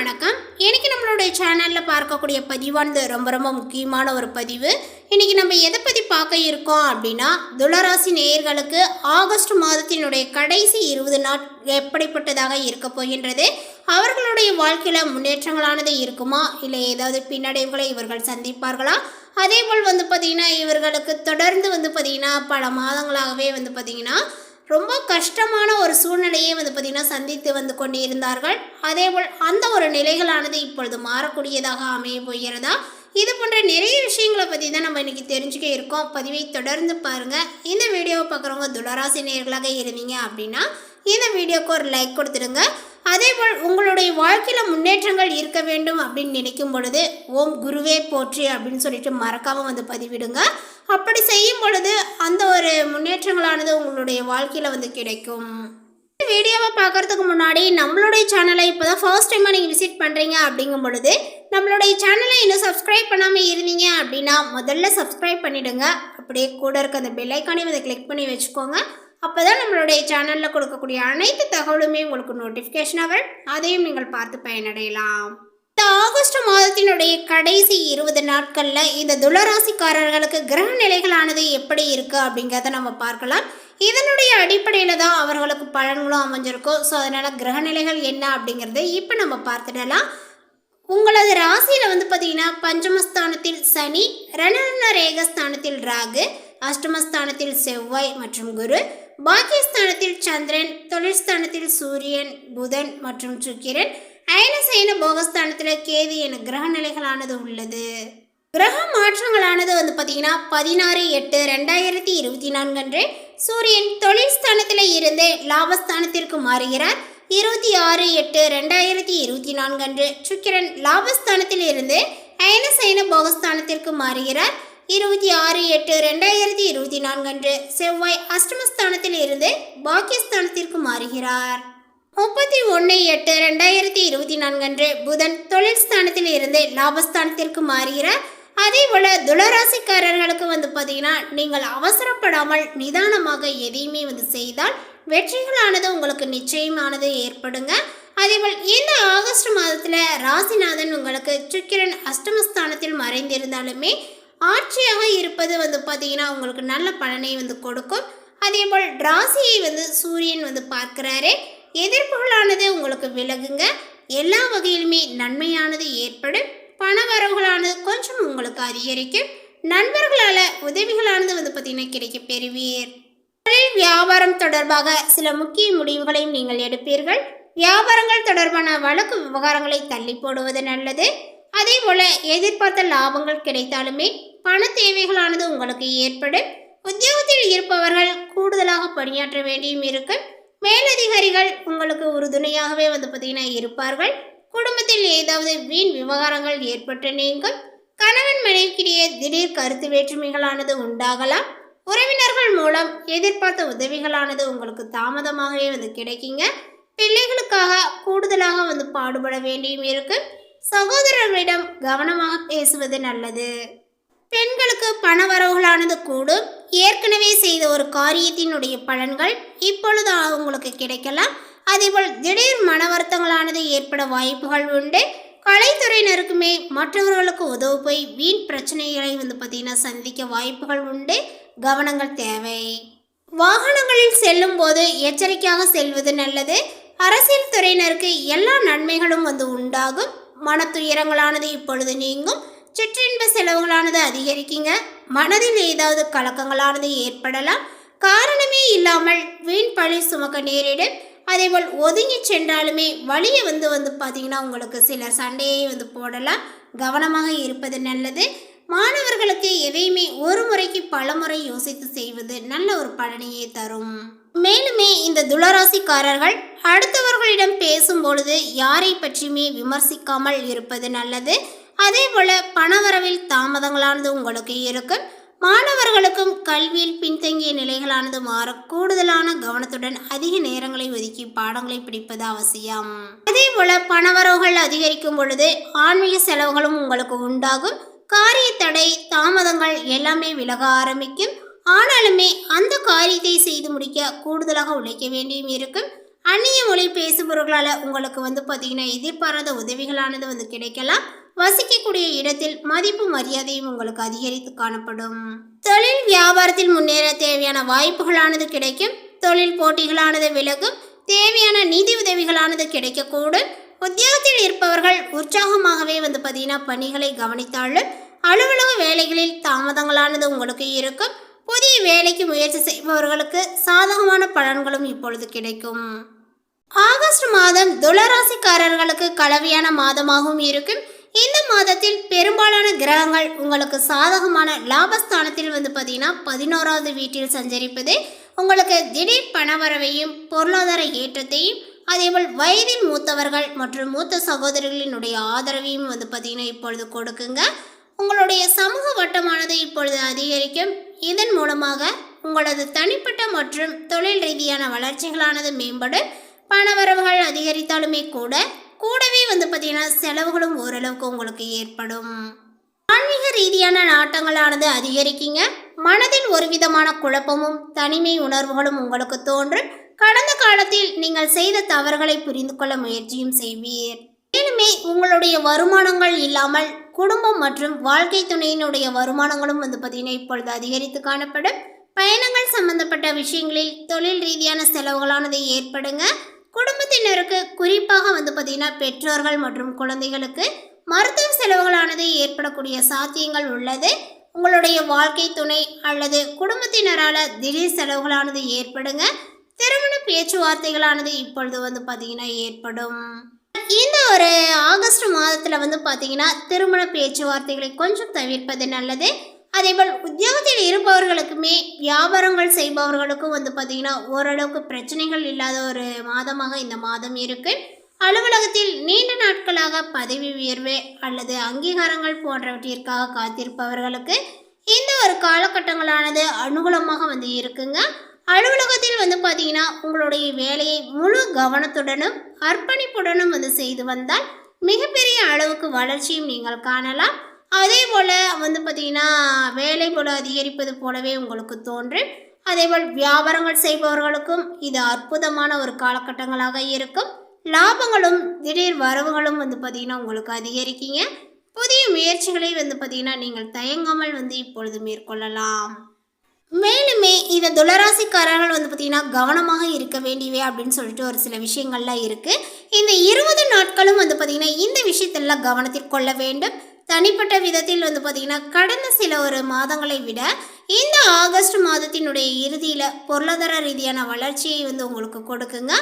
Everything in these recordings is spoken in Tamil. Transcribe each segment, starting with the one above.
வணக்கம். இன்னைக்கு நம்மளுடைய சேனலில் பார்க்கக்கூடிய பதிவானது ரொம்ப ரொம்ப முக்கியமான ஒரு பதிவு. இன்னைக்கு நம்ம எதை பற்றி பார்க்க இருக்கோம் அப்படின்னா, துளராசி நேயர்களுக்கு ஆகஸ்ட் மாதத்தினுடைய கடைசி 20 நாள் எப்படிப்பட்டதாக இருக்க போகின்றது, அவர்களுடைய வாழ்க்கையில் முன்னேற்றங்களானது இருக்குமா, இல்லை ஏதாவது பின்னடைவுகளை இவர்கள் சந்திப்பார்களா, அதேபோல் பார்த்திங்கன்னா இவர்களுக்கு தொடர்ந்து பார்த்திங்கன்னா பல மாதங்களாகவே பார்த்திங்கன்னா ரொம்ப கஷ்டமான ஒரு சூழ்நிலையை பார்த்திங்கன்னா சந்தித்து கொண்டு இருந்தார்கள். அதேபோல் அந்த ஒரு நிலைகளானது இப்பொழுது மாறக்கூடியதாக அமைய போகிறதா, இது போன்ற நிறைய விஷயங்களை பற்றி தான் நம்ம இன்றைக்கி தெரிஞ்சுக்க இருக்கோம். பதிவை தொடர்ந்து பாருங்கள். இந்த வீடியோவை பார்க்குறவங்க துளராசி நேயர்களாக இருந்தீங்க அப்படின்னா இந்த வீடியோக்கு ஒரு லைக் கொடுத்துடுங்க. அதேபோல் உங்களுடைய வாழ்க்கையில் முன்னேற்றங்கள் இருக்க வேண்டும் அப்படின்னு நினைக்கும் பொழுது ஓம் குருவே போற்றி அப்படின்னு சொல்லிட்டு மறக்காமல் பதிவிடுங்க. அப்படி செய்யும் பொழுது அந்த ஒரு முன்னேற்றங்களானது உங்களுடைய வாழ்க்கையில் கிடைக்கும். இந்த வீடியோவை பார்க்குறதுக்கு முன்னாடி நம்மளுடைய சேனலை இப்போ தான் ஃபர்ஸ்ட் டைமாக நீங்கள் விசிட் பண்ணுறீங்க அப்படிங்கும் பொழுது நம்மளுடைய சேனலை இன்னும் சப்ஸ்கிரைப் பண்ணாமல் இருந்தீங்க அப்படின்னா முதல்ல சப்ஸ்கிரைப் பண்ணிவிடுங்க. அப்படியே கூட இருக்க அந்த பெல் ஐக்கானையும் கிளிக் பண்ணி வச்சுக்கோங்க. அப்போ தான் நம்மளுடைய சேனலில் கொடுக்கக்கூடிய அனைத்து தகவலுமே உங்களுக்கு நோட்டிஃபிகேஷனாக வரும். அதையும் நீங்கள் பார்த்து பயனடையலாம். இந்த ஆகஸ்ட் மாதத்தினுடைய கடைசி 20 நாட்களில் இந்த துளராசிக்காரர்களுக்கு கிரக நிலைகளானது எப்படி இருக்குது அப்படிங்கிறத நம்ம பார்க்கலாம். இதனுடைய அடிப்படையில் தான் அவர்களுக்கு பலன்களும் அமைஞ்சிருக்கும். ஸோ அதனால் கிரக நிலைகள் என்ன அப்படிங்கிறத இப்போ நம்ம பார்த்துடலாம். உங்களது ராசியில் பார்த்திங்கன்னா பஞ்சமஸ்தானத்தில் சனி, ரணன ரேகஸ்தானத்தில் ராகு, அஷ்டமஸ்தானத்தில் செவ்வாய் மற்றும் குரு, பாக்கியஸ்தானத்தில் சந்திரன், தொழில்ஸ்தானத்தில் சூரியன், புதன் மற்றும் சுக்கிரன், அயனசைன போகஸ்தானத்தில் கேது என கிரக நிலைகளானது உள்ளது. கிரக மாற்றங்களானது பார்த்திங்கன்னா 16/8/2024 அன்று சூரியன் தொழில் ஸ்தானத்தில் இருந்து லாபஸ்தானத்திற்கு மாறுகிறார். 26/8/2024 அன்று சுக்கிரன் லாபஸ்தானத்தில் இருந்து அயனசைன போகஸ்தானத்திற்கு மாறுகிறார். 26/8/2024 அன்று செவ்வாய் அஷ்டமஸ்தானத்தில் இருந்து பாக்கியஸ்தானத்திற்கு மாறுகிறார். 31/8/2024 அன்று புதன் தொழில் ஸ்தானத்தில் இருந்து லாபஸ்தானத்திற்கு மாறுகிறார். அதே போல் துளராசிக்காரர்களுக்கு பார்த்திங்கன்னா நீங்கள் அவசரப்படாமல் நிதானமாக எதையுமே செய்தால் வெற்றிகளானது உங்களுக்கு நிச்சயமானது ஏற்படுங்க. அதேபோல் இந்த ஆகஸ்ட் மாதத்தில் ராசிநாதன் உங்களுக்கு சுக்கிரன் அஷ்டமஸ்தானத்தில் மறைந்திருந்தாலுமே ஆட்சியாக இருப்பது பார்த்திங்கன்னா உங்களுக்கு நல்ல பலனை கொடுக்கும். அதேபோல் ராசியை சூரியன் பார்க்குறாரு. எதிர்ப்புகளானது உங்களுக்கு விலகுங்க. எல்லா வகையிலுமே நன்மையானது ஏற்படும். பண வரவுகளானது கொஞ்சம் உங்களுக்கு அதிகரிக்கும். நண்பர்களால் உதவிகளானது பார்த்திங்கன்னா கிடைக்க பெறுவீர். தொழில் வியாபாரம் தொடர்பாக சில முக்கிய முடிவுகளையும் நீங்கள் எடுப்பீர்கள். வியாபாரங்கள் தொடர்பான வழக்கு விவகாரங்களை தள்ளி போடுவது நல்லது. அதே போல் எதிர்பார்த்த லாபங்கள் கிடைத்தாலுமே பண தேவைகளானது உங்களுக்கு ஏற்படும். உத்தியோகத்தில் இருப்பவர்கள் கூடுதலாக பணியாற்ற வேண்டியும் இருக்கும். மேலதிகாரிகள் உங்களுக்கு உறுதுணையாகவே பார்த்திங்கன்னா இருப்பார்கள். குடும்பத்தில் ஏதாவது வீண் விவகாரங்கள் ஏற்பட்டு நீங்கும். கணவன் மனைவிக்கிடையே திடீர் கருத்து வேற்றுமைகளானது உண்டாகலாம். உறவினர்கள் மூலம் எதிர்பார்த்த உதவிகளானது உங்களுக்கு தாமதமாகவே கிடைக்குங்க. பிள்ளைகளுக்காக கூடுதலாக பாடுபட வேண்டியும் இருக்கும். சகோதரர்களிடம் கவனமாக பேசுவது நல்லது. பெண்களுக்கு பண வரவுகளானது கூடும். ஏற்கனவே செய்த ஒரு காரியத்தினுடைய பலன்கள் இப்பொழுது உங்களுக்கு கிடைக்கலாம். அதேபோல் திடீர் மன வருத்தங்களானது ஏற்பட வாய்ப்புகள் உண்டு. கலைத்துறையினருக்குமே மற்றவர்களுக்கு உதவு போய் வீண் பிரச்சனைகளை பார்த்திங்கன்னா சந்திக்க வாய்ப்புகள் உண்டு. கவனங்கள் தேவை. வாகனங்களில் செல்லும் போது எச்சரிக்கையாக செல்வது நல்லது. அரசியல் துறையினருக்கு எல்லா நன்மைகளும் உண்டாகும். மன துயரங்களானது இப்பொழுது நீங்கும். சிற்றின்ப செலவுகளானது அதிகரிக்குங்க. மனதில் ஏதாவது கலக்கங்களானது ஏற்படலாம். காரணமே இல்லாமல் வீண் பழி சுமக்க நேரிடும். அதேபோல் ஒதுங்கி சென்றாலுமே வழியை பார்த்திங்கன்னா உங்களுக்கு சிலர் சண்டையை போடலாம். கவனமாக இருப்பது நல்லது. மாணவர்களுக்கு எதையுமே ஒரு முறைக்கு பல முறை யோசித்து செய்வது நல்ல ஒரு பலனையே தரும். மேலுமே இந்த துளராசிக்காரர்கள் அடுத்தவர்களிடம் பேசும்பொழுது யாரை பற்றியுமே விமர்சிக்காமல் இருப்பது நல்லது. அதே போல் பணவரவில் தாமதங்களானது உங்களுக்கு இருக்கும். மாணவர்களுக்கும் கல்வியில் பின்தங்கிய நிலைகளானது மாற கூடுதலான கவனத்துடன் அதிக நேரங்களை ஒதுக்கி பாடங்களை பிடிப்பது அவசியம். அதே போல பணவரவுகள் அதிகரிக்கும் பொழுது ஆன்மீக செலவுகளும் உங்களுக்கு உண்டாகும். காரிய தடை தாமதங்கள் எல்லாமே விலக ஆரம்பிக்கும். ஆனாலுமே அந்த காரியத்தை செய்து முடிக்க கூடுதலாக உழைக்க வேண்டியும் இருக்கும். அந்நிய மொழி பேசுபவர்களால் உங்களுக்கு வந்து பார்த்தீங்கன்னா எதிர்பாராத உதவிகளானது வந்து கிடைக்கலாம். வசிக்கக்கூடிய இடத்தில் மதிப்பு மரியாதையும் உங்களுக்கு அதிகரித்து காணப்படும். தொழில் வியாபாரத்தில் முன்னேற தேவையான வாய்ப்புகளானது கிடைக்கும். தொழில் போட்டிகளானது விலகும். தேவையான நிதி உதவிகளானது கிடைக்கக்கூடும். உத்தியோகத்தில் இருப்பவர்கள் உற்சாகமாகவே வந்து பார்த்தீங்கன்னா பணிகளை கவனித்தாலும் அலுவலக வேலைகளில் தாமதங்களானது உங்களுக்கு இருக்கும். புதிய வேலைக்கு முயற்சி செய்பவர்களுக்கு சாதகமான பலன்களும் இப்பொழுது கிடைக்கும். ஆகஸ்ட் மாதம் துளராசிக்காரர்களுக்கு கலவையான மாதமாகவும் இருக்கும். இந்த மாதத்தில் பெரும்பாலான கிரகங்கள் உங்களுக்கு சாதகமான லாபஸ்தானத்தில் வந்து பார்த்தீங்கன்னா 11வது வீட்டில் சஞ்சரிப்பது உங்களுக்கு திடீர் பணவரவையும் பொருளாதார ஏற்றத்தையும் அதேபோல் வயதில் மூத்தவர்கள் மற்றும் மூத்த சகோதரிகளினுடைய ஆதரவையும் வந்து பார்த்தீங்கன்னா இப்பொழுது கொடுக்குங்க. உங்களுடைய சமூக வட்டமானது இப்பொழுது அதிகரிக்கும். இதன் மூலமாக உங்களது தனிப்பட்ட மற்றும் தொழில் ரீதியான வளர்ச்சிகளானது மேம்படும். பணவரவுகள் அதிகரித்தாலுமே கூடவே வந்து பார்த்தீங்கன்னா செலவுகளும் ஓரளவுக்கு உங்களுக்கு ஏற்படும். ஆன்மீக ரீதியான நாட்டங்களானது அதிகரிக்குங்க. மனதில் ஒரு விதமான குழப்பமும் தனிமை உணர்வுகளும் உங்களுக்கு தோன்றும். கடந்த காலத்தில் நீங்கள் செய்த தவறுகளை புரிந்து கொள்ள முயற்சியும் செய்வீர். மேலுமே உங்களுடைய வருமானங்கள் இல்லாமல் குடும்பம் மற்றும் வாழ்க்கை துணையினுடைய வருமானங்களும் வந்து பார்த்தீங்கன்னா இப்பொழுது அதிகரித்து காணப்படும். பயணங்கள் சம்பந்தப்பட்ட விஷயங்களில் தொழில் ரீதியான செலவுகளானது ஏற்படுங்க. குடும்பத்தினருக்கு குறிப்பாக வந்து பார்த்தீங்கன்னா பெற்றோர்கள் மற்றும் குழந்தைகளுக்கு மருத்துவ செலவுகளானது ஏற்படக்கூடிய சாத்தியங்கள் உள்ளது. உங்களுடைய வாழ்க்கை துணை அல்லது குடும்பத்தினரால் திடீர் செலவுகளானது ஏற்படுங்க. திருமண பேச்சுவார்த்தைகளானது இப்பொழுது வந்து பார்த்தீங்கன்னா ஏற்படும். இந்த ஒரு ஆகஸ்ட் மாதத்தில் வந்து பார்த்தீங்கன்னா திருமண பேச்சுவார்த்தைகளை கொஞ்சம் தவிர்ப்பது நல்லது. அதேபோல் உத்தியோகத்தில் இருப்பவர்களுக்குமே வியாபாரங்கள் செய்பவர்களுக்கும் வந்து பார்த்தீங்கன்னா ஓரளவுக்கு பிரச்சனைகள் இல்லாத ஒரு மாதமாக இந்த மாதம் இருக்கு. அலுவலகத்தில் நீண்ட நாட்களாக பதவி உயர்வு அல்லது அங்கீகாரங்கள் போன்றவற்றிற்காக காத்திருப்பவர்களுக்கு இந்த ஒரு காலகட்டங்களானது அனுகூலமாக வந்து இருக்குங்க. அலுவலகத்தில் வந்து பார்த்தீங்கன்னா உங்களுடைய வேலையை முழு கவனத்துடனும் அர்ப்பணிப்புடனும் வந்து செய்து வந்தால் மிகப்பெரிய அளவுக்கு வளர்ச்சியும் நீங்கள் காணலாம். அதே போல் வந்து பார்த்தீங்கன்னா வேலை போல அதிகரிப்பது போலவே உங்களுக்கு தோன்றும். அதேபோல் வியாபாரங்கள் செய்பவர்களுக்கும் இது அற்புதமான ஒரு காலகட்டங்களாக இருக்கும். லாபங்களும் திடீர் வரவுகளும் வந்து பார்த்தீங்கன்னா உங்களுக்கு அதிகரிக்கீங்க. புதிய முயற்சிகளை வந்து பார்த்தீங்கன்னா நீங்கள் தயங்காமல் வந்து இப்பொழுது மேற்கொள்ளலாம். மேலுமே இந்த துளராசிக்காரர்கள் வந்து பார்த்தீங்கன்னா கவனமாக இருக்க வேண்டியவே அப்படின்னு சொல்லிட்டு ஒரு சில விஷயங்கள்லாம் இருக்குது. இந்த 20 நாட்களும் வந்து பார்த்தீங்கன்னா இந்த விஷயத்தெல்லாம் கவனத்தில் கொள்ள வேண்டும். தனிப்பட்ட விதத்தில் வந்து பார்த்தீங்கன்னா கடந்த சில ஒரு மாதங்களை விட இந்த ஆகஸ்ட் மாதத்தினுடைய இறுதியில் பொருளாதார ரீதியான வளர்ச்சியை வந்து உங்களுக்கு கொடுக்குங்க.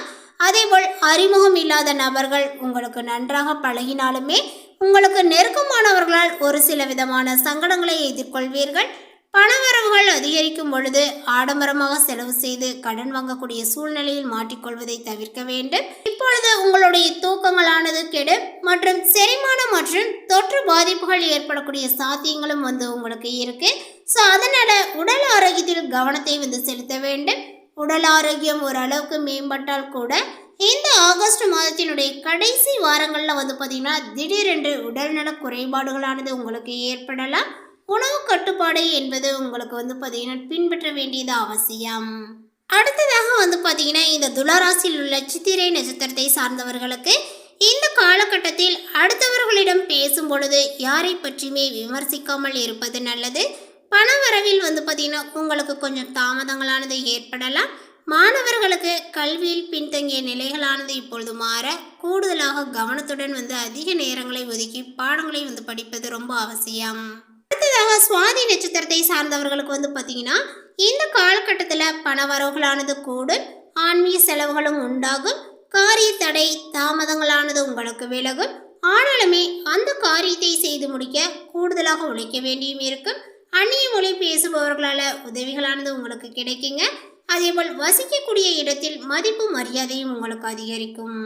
அதேபோல் அறிமுகம் இல்லாத நபர்கள் உங்களுக்கு நன்றாக பழகினாலுமே உங்களுக்கு நெருக்கமானவர்களால் ஒரு சில விதமான சங்கடங்களை எதிர்கொள்வீர்கள். பணவரவுகள் அதிகரிக்கும் பொழுது ஆடம்பரமாக செலவு செய்து கடன் வாங்கக்கூடிய சூழ்நிலையில் மாட்டிக்கொள்வதை தவிர்க்க வேண்டும். இப்பொழுது உங்களுடைய தூக்கங்களானது கெடும் மற்றும் செரிமானம் மற்றும் தொற்று பாதிப்புகள் ஏற்படக்கூடிய சாத்தியங்களும் வந்து உங்களுக்கு இருக்கு. ஸோ அதனால உடல் ஆரோக்கியத்தில் கவனத்தை வந்து செலுத்த வேண்டும். உடல் ஆரோக்கியம் ஓரளவுக்கு மேம்பட்டால் கூட இந்த ஆகஸ்ட் மாதத்தினுடைய கடைசி வாரங்களில் வந்து பார்த்தீங்கன்னா திடீரென்று உடல்நல குறைபாடுகளானது உங்களுக்கு ஏற்படலாம். உணவு கட்டுப்பாடு என்பது உங்களுக்கு வந்து பார்த்தீங்கன்னா பின்பற்ற வேண்டியது அவசியம். அடுத்ததாக வந்து பார்த்தீங்கன்னா இந்த துளராசியில் உள்ள சித்திரை நட்சத்திரத்தை சார்ந்தவர்களுக்கு இந்த காலகட்டத்தில் அடுத்தவர்களிடம் பேசும் பொழுது யாரை பற்றியுமே விமர்சிக்காமல் இருப்பது நல்லது. பணவரவில் வந்து பார்த்தீங்கன்னா உங்களுக்கு கொஞ்சம் தாமதங்களானது ஏற்படலாம். மாணவர்களுக்கு கல்வியில் பின்தங்கிய நிலைகளானது இப்பொழுது மாற கூடுதலாக கவனத்துடன் வந்து அதிக நேரங்களை ஒதுக்கி பாடங்களை வந்து படிப்பது ரொம்ப அவசியம். அடுத்ததாக சுவாதி நட்சத்திரத்தை சார்ந்தவர்களுக்கு வந்து பார்த்தீங்கன்னா இந்த காலகட்டத்தில் பணவரவுகளானது கூடும். ஆன்மீக செலவுகளும் உண்டாகும். காரிய தடை தாமதங்களானது உங்களுக்கு விலகும். ஆனாலுமே அந்த காரியத்தை செய்து முடிக்க கூடுதலாக உழைக்க வேண்டியும் இருக்கும். அந்நிய மொழி பேசுபவர்களால் உதவிகளானது உங்களுக்கு கிடைக்குங்க. அதேபோல் வசிக்கக்கூடிய இடத்தில் மதிப்பு மரியாதையும் உங்களுக்கு அதிகரிக்கும்.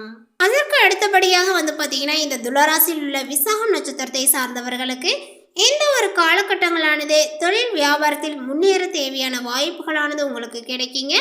அதற்கு அடுத்தபடியாக வந்து பார்த்தீங்கன்னா இந்த துளராசியில் உள்ள விசாகம் நட்சத்திரத்தை சார்ந்தவர்களுக்கு இந்த ஒரு காலகட்டங்களானது தொழில் வியாபாரத்தில் முன்னேற தேவையான வாய்ப்புகளானது உங்களுக்கு கிடைக்குங்க.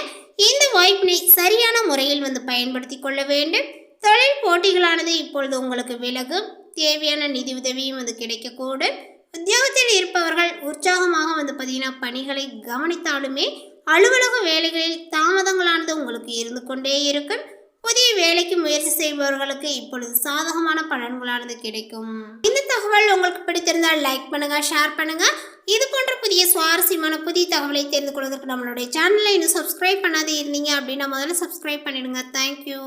இந்த வாய்ப்பினை சரியான முறையில் வந்து பயன்படுத்தி கொள்ள வேண்டும். தொழில் போட்டிகளானது இப்பொழுது உங்களுக்கு விலகும். தேவையான நிதி உதவியும் வந்து கிடைக்கக்கூடும். உத்தியோகத்தில் இருப்பவர்கள் உற்சாகமாக வந்து பார்த்தீங்கன்னா பணிகளை கவனித்தாலுமே அலுவலக வேலைகளில் தாமதங்களானது உங்களுக்கு இருந்து கொண்டே இருக்கும். புதிய வேலைக்கு முயற்சி செய்பவர்களுக்கு இப்பொழுது சாதகமான பலன்களானது கிடைக்கும். இந்த தகவல் உங்களுக்கு பிடித்திருந்தால் லைக் பண்ணுங்க, ஷேர் பண்ணுங்க. இது போன்ற புதிய சுவாரஸ்யமான புதிய தகவலை தெரிந்து கொள்வதற்கு நம்மளுடைய சேனலை இன்னும் சப்ஸ்கிரைப் பண்ணாதே இருந்தீங்க அப்படின்னா முதல்ல சப்ஸ்கிரைப் பண்ணிடுங்க. தேங்க்யூ.